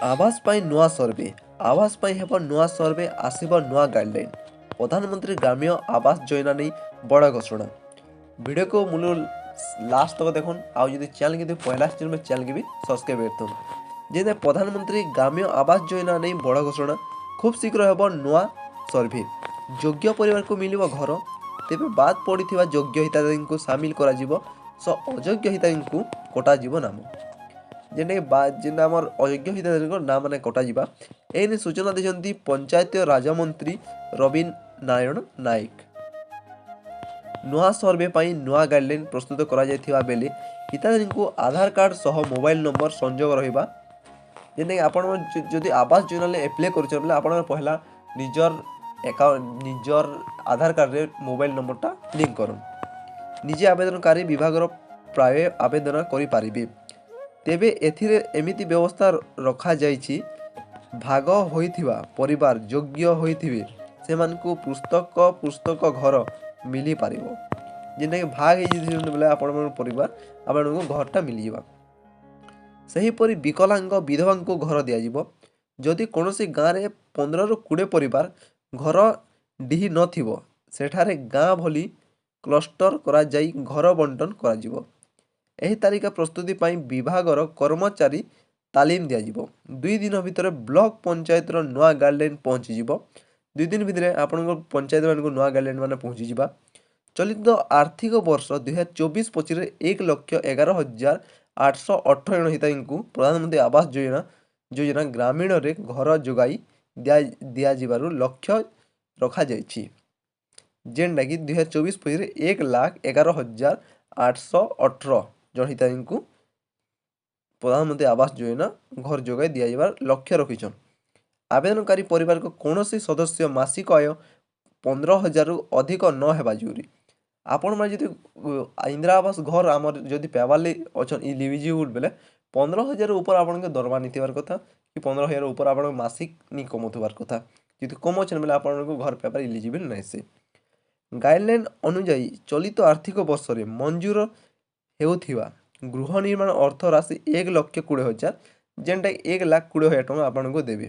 आवास पाई नुआ सर्वे आवास पाई हेब नुआ सर्वे आसिब नुआ गाइडलाइन प्रधानमंत्री ग्राम्य आवास योजना नहीं बड़ घोषणा वीडियो को मूल लास्ट तक देखुन आउ जदि चैनल के पहला चैनल चैनल के भी सब्सक्राइब करतुन जे प्रधानमंत्री ग्राम्य आवास योजना नहीं बड़ घोषणा खूब शीघ्र हेब नुआ सर्वे योग्य परिवार को मिलिब घर तेबे बाद पड़िथिबा योग्य हिताधिकारी को सामिल करा जिवो सो अयोग्य हिताधिकारी को कटा जिवो नाम जेना आमर अयोग्य हिताधिकारी नाम मैंने कटा एने सूचना देते पंचायत राजमंत्री रवीन नारायण नायक नुआ सर्वे पाई नुआ गाइडलाइन प्रस्तुत करा जायथिबा बेले हिताधिकारी को आधार कार्ड सह मोबाइल नंबर संयोग रहिबा जेने आपण जदि आवास योजना एप्लाई करछन बेले आपण पहला निजर आधार कार्ड रे मोबाइल नंबरटा लिंक करन निजे आवेदनकारी विभाग प्राय आवेदन करि पारिबे तेबे एथिरे एमिति व्यवस्था रखा जाइछि भाग होइथिबा परिवार योग्य होइथिबे सेमानकु पुस्तक घर मिली पारिबो जेने कि भाग हेइ बेले आपण परिवार आपनको घरटा मिली जिबा सही परि विकलांग विधवा को घर दिया जिवो जदि कोनोसी गाँ रे 15 रु 20 परिवार घर डिही नथिबो सेठारे गाँ भली क्लस्टर करा जाई घर बंटन करा जिवो एही तालिका प्रस्तुति पाई विभागर कर्मचारी तालीम दिया जिवो 2 दिन भितर ब्लॉक पंचायत रो नुआ गाइडलाइन पहुंची जिवो 2 दिन भितर आपन पंचायत मान को नुआ गाइडलाइन माने पहुंची जिबा चलित आर्थिक वर्ष 2024-25 रे 1,11,818 जन हिताधिकारी को प्रधानमंत्री आवास योजना ग्रामीण रे घर जोगाई दिया जिबारु लक्ष्य रखा जायछि जेनटा कि 2024-25 रे 1,11,818 जन हिताधिकारी को प्रधानमंत्री आवास योजना घर जोगाई दिया जिबार लक्ष्य रखिछन आवेदनकारी परिवार को कौनसी सदस्य मासिक आय 15,000 रु अधिक न हेबा जरूरी आपण माने जदि इंदिरा आवास घर आमर जदि पेवाली अछन इलिजिबल बेले 15,000 ऊपर आपण के दरमा निथिबार कथा कि 15,000 ऊपर आपण मासिक नि कमथबार कथा जदि कम अछन बेले आपण को घर पेपर इलिजिबल नै से गाइडलाइन अनुसार चलित आर्थिक वर्ष रे मंजूर हेउथिबा गृह निर्माण अर्थ राशि 1,20,000 जेनटा 1,20,000 टका आपण को देबे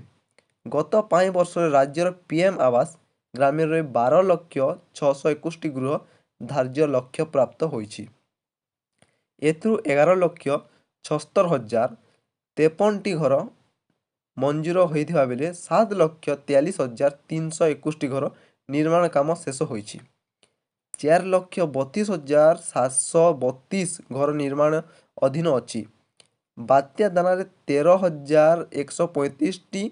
गत 5 वर्ष रे राज्यर पीएम आवास ग्रामीण रे 12,621 गृह धार्य लक्ष्य प्राप्त होइछि एथु 11,76,053 घर मंजूर होइथिबा बेले 7,43,321 घर निर्माण काम शेष होइछि 4,32,732 घर निर्माण अधीन अछि बात्या दाना रे 13,135 टी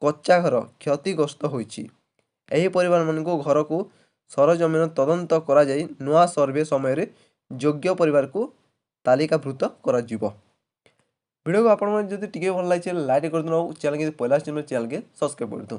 कच्चा घर क्षतिग्रस्त होइछि एही परिवार मन को घर को सरजमीन तदंत करा जाई नुआ सर्वे समय रे योग्य परिवार को तालिकाभुक्त करा जिवो वीडियो को आपण जदि टिके भल लागिछ लाइक कर दनो चैनल के पहला चैनल के सब्सक्राइब कर दो।